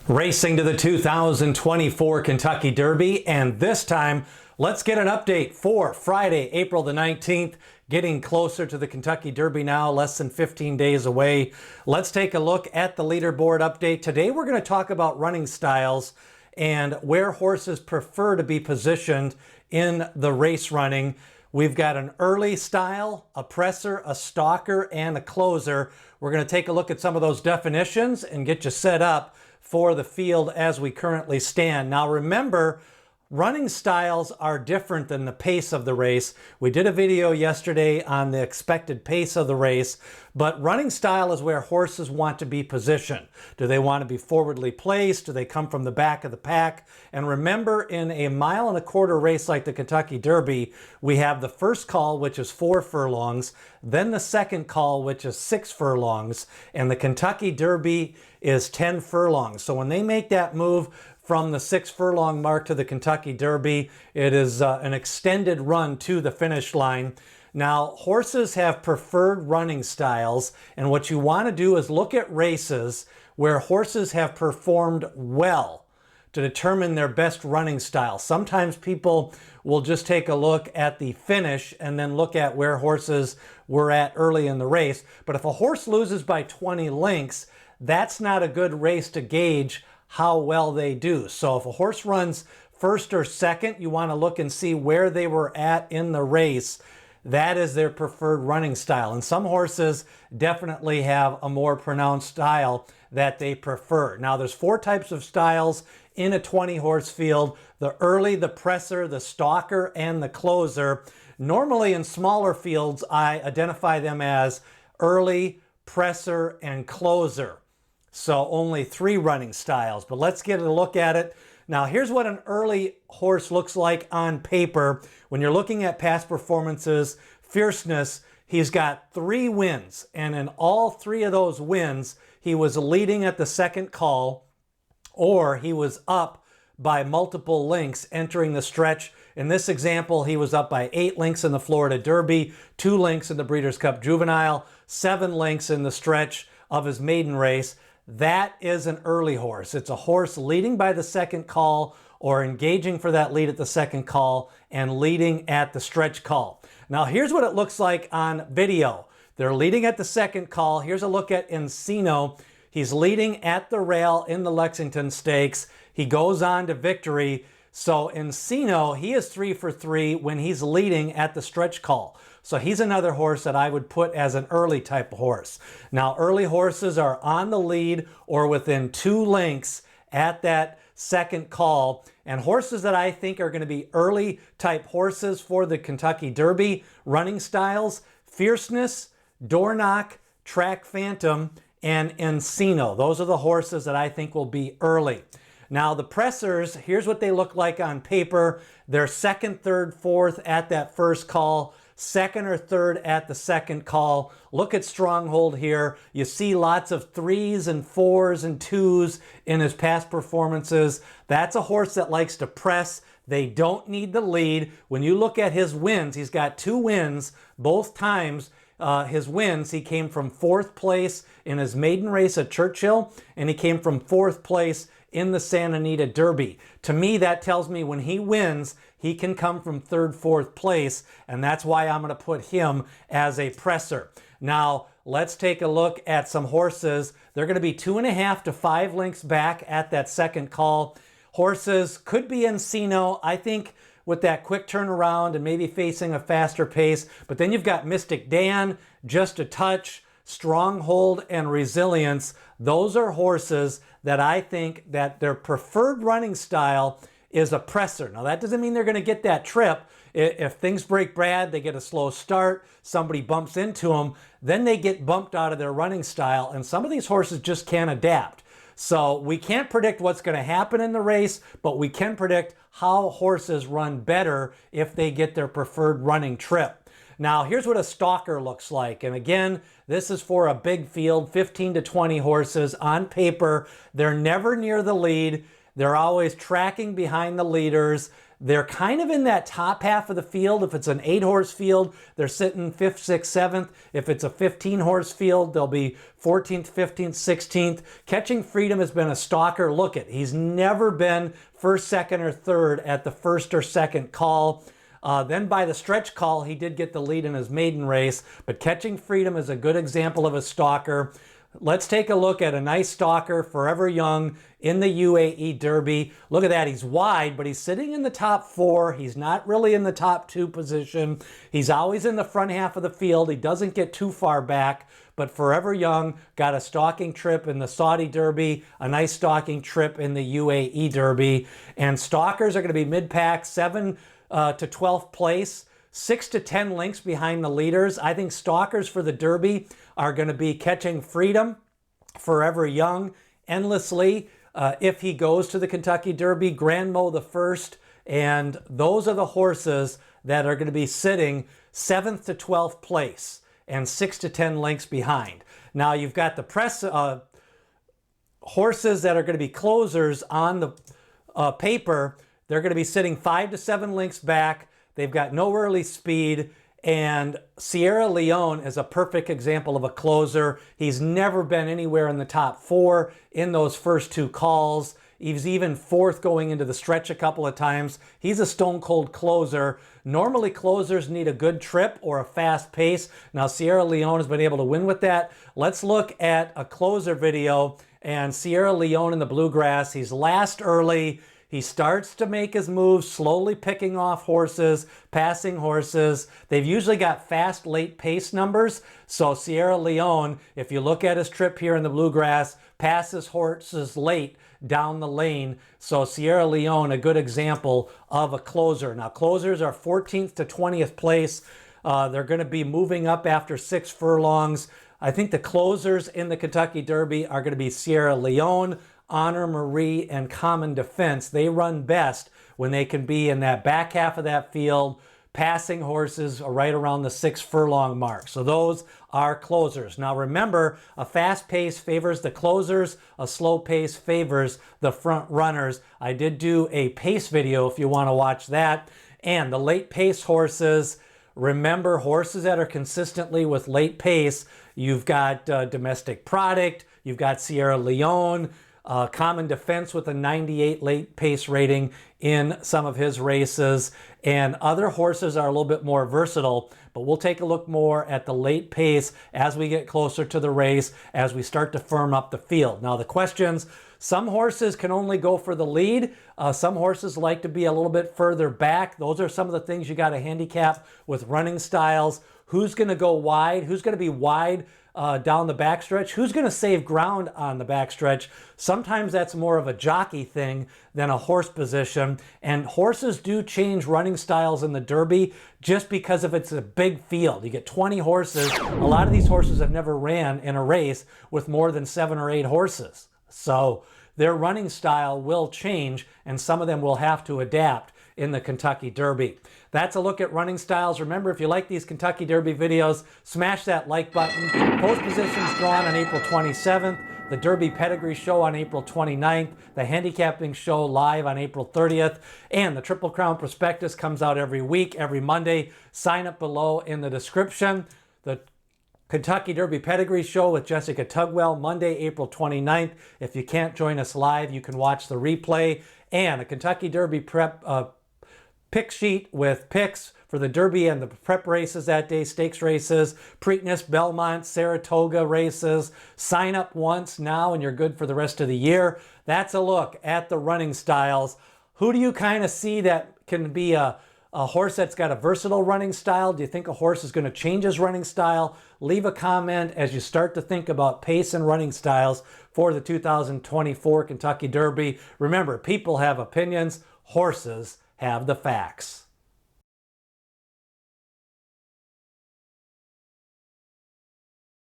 Racing to the 2024 Kentucky Derby, and this time let's get an update for Friday, April the 19th. Getting closer to the Kentucky Derby now, less than 15 days away. Let's take a look at the leaderboard update. Today we're going to talk about running styles and where horses prefer to be positioned in the race running. We've got an early style, a presser, a stalker, and a closer. We're going to take a look at some of those definitions and get you set up for the field as we currently stand. Now remember, running styles are different than the pace of the race. We did a video yesterday on the expected pace of the race, but running style is where horses want to be positioned. Do they want to be forwardly placed? Do they come from the back of the pack? And remember, in a 1.25 mile race like the Kentucky Derby, we have the first call, which is 4 furlongs, then the second call, which is 6 furlongs, and the Kentucky Derby is 10 furlongs. So when they make that move from the 6 furlong mark to the Kentucky Derby, it is an extended run to the finish line. Now, horses have preferred running styles, and what you want to do is look at races where horses have performed well to determine their best running style. Sometimes people will just take a look at the finish and then look at where horses were at early in the race. But if a horse loses by 20 lengths, that's not a good race to gauge how well they do. So if a horse runs first or second, you want to look and see where they were at in the race. That is their preferred running style. And some horses definitely have a more pronounced style that they prefer. Now there's 4 types of styles in a 20 horse field: the early, the presser, the stalker, and the closer. Normally in smaller fields, I identify them as early, presser, and closer. So only 3 running styles, but let's get a look at it. Now here's what an early horse looks like on paper. When you're looking at past performances, Fierceness, he's got 3 wins, and in all 3 of those wins, he was leading at the second call, or he was up by multiple lengths entering the stretch. In this example, he was up by 8 lengths in the Florida Derby, 2 lengths in the Breeders' Cup Juvenile, 7 lengths in the stretch of his maiden race. That is an early horse. It's a horse leading by the second call or engaging for that lead at the second call and leading at the stretch call. Now here's what it looks like on video. They're leading at the second call. Here's a look at Encino. He's leading at the rail in the Lexington Stakes. He goes on to victory. So Encino, he is 3 for 3 when he's leading at the stretch call. So he's another horse that I would put as an early type of horse. Now early horses are on the lead or within 2 lengths at that second call. And horses that I think are going to be early type horses for the Kentucky Derby running styles: Fierceness, Doorknock, Track Phantom, and Encino. Those are the horses that I think will be early. Now the pressers, here's what they look like on paper. They're second, third, fourth at that first call, second or third at the second call. Look at Stronghold here. You see lots of 3s and 4s and 2s in his past performances. That's a horse that likes to press. They don't need the lead. When you look at his wins, he's got 2 wins. Both times his wins, he came from 4th place in his maiden race at Churchill, and he came from 4th place in the Santa Anita Derby. To me, that tells me when he wins, he can come from 3rd, 4th place, and that's why I'm going to put him as a presser. Now, let's take a look at some horses. They're going to be 2.5 to 5 lengths back at that second call. Horses could be Encino, I think, with that quick turnaround and maybe facing a faster pace. But then you've got Mystic Dan, Just a Touch, Stronghold, and Resilience. Those are horses that I think that their preferred running style is a presser. Now that doesn't mean they're going to get that trip. If things break bad, they get a slow start, somebody bumps into them, then they get bumped out of their running style, and some of these horses just can't adapt. So we can't predict what's going to happen in the race, but we can predict how horses run better if they get their preferred running trip. Now here's what a stalker looks like. And again, this is for a big field, 15 to 20 horses. On paper, they're never near the lead. They're always tracking behind the leaders. They're kind of in that top half of the field. If it's an 8-horse field, they're sitting 5th, 6th, 7th. If it's a 15-horse field, they'll be 14th, 15th, 16th. Catching Freedom has been a stalker. Look at, he's never been first, second, or third at the first or second call. Then by the stretch call, he did get the lead in his maiden race, but Catching Freedom is a good example of a stalker. Let's take a look at a nice stalker, Forever Young, in the UAE Derby. Look at that, he's wide, but he's sitting in the top 4. He's not really in the top 2 position. He's always in the front half of the field. He doesn't get too far back, but Forever Young got a stalking trip in the Saudi Derby, a nice stalking trip in the UAE Derby, and stalkers are going to be mid-pack, 7 to 12th place. 6 to 10 lengths behind the leaders. I think stalkers for the Derby are going to be Catching Freedom, Forever Young, Endlessly, if he goes to the Kentucky Derby, Grand Mo the First, and those are the horses that are going to be sitting 7th to 12th place and 6 to 10 lengths behind. Now you've got the press horses that are going to be closers on the paper. They're going to be sitting 5 to 7 lengths back. They've got no early speed, and Sierra Leone is a perfect example of a closer. He's never been anywhere in the top 4 in those first 2 calls. He's even 4th going into the stretch a couple of times. He's a stone cold closer. Normally closers need a good trip or a fast pace. Now Sierra Leone has been able to win with that. Let's look at a closer video, and Sierra Leone in the bluegrass. He's last early. He starts to make his moves, slowly picking off horses, passing horses. They've usually got fast late pace numbers. So Sierra Leone, if you look at his trip here in the bluegrass, passes horses late down the lane. So Sierra Leone, a good example of a closer. Now closers are 14th to 20th place. They're going to be moving up after 6 furlongs. I think the closers in the Kentucky Derby are going to be Sierra Leone, Honor Marie, and Common Defense. They run best when they can be in that back half of that field, passing horses right around the 6 furlong mark. So those are closers. Now remember, a fast pace favors the closers, a slow pace favors the front runners. I did do a pace video if you want to watch that. And the late pace horses, remember, horses that are consistently with late pace, you've got Domestic Product, you've got Sierra Leone, Common Defense with a 98 late pace rating in some of his races, and other horses are a little bit more versatile, but we'll take a look more at the late pace as we get closer to the race, as we start to firm up the field. Now the questions, some horses can only go for the lead. Some horses like to be a little bit further back. Those are some of the things you got to handicap with running styles. Who's going to go wide? Who's going to be wide down the backstretch? Who's going to save ground on the backstretch? Sometimes that's more of a jockey thing than a horse position. And horses do change running styles in the Derby just because if it's a big field. You get 20 horses. A lot of these horses have never ran in a race with more than 7 or 8 horses. So their running style will change, and some of them will have to adapt in the Kentucky Derby. That's a look at running styles. Remember, if you like these Kentucky Derby videos, smash that like button. Post positions drawn on April 27th, the Derby Pedigree Show on April 29th, the Handicapping Show live on April 30th, and the Triple Crown Prospectus comes out every week, every Monday. Sign up below in the description. The Kentucky Derby Pedigree Show with Jessica Tugwell, Monday, April 29th. If you can't join us live, you can watch the replay. And a Kentucky Derby prep pick sheet with picks for the Derby and the prep races that day, stakes races, Preakness, Belmont, Saratoga races. Sign up once now and you're good for the rest of the year. That's a look at the running styles. Who do you kind of see that can be a horse that's got a versatile running style? Do you think a horse is going to change his running style? Leave a comment as you start to think about pace and running styles for the 2024 Kentucky Derby. Remember, people have opinions, horses have the facts.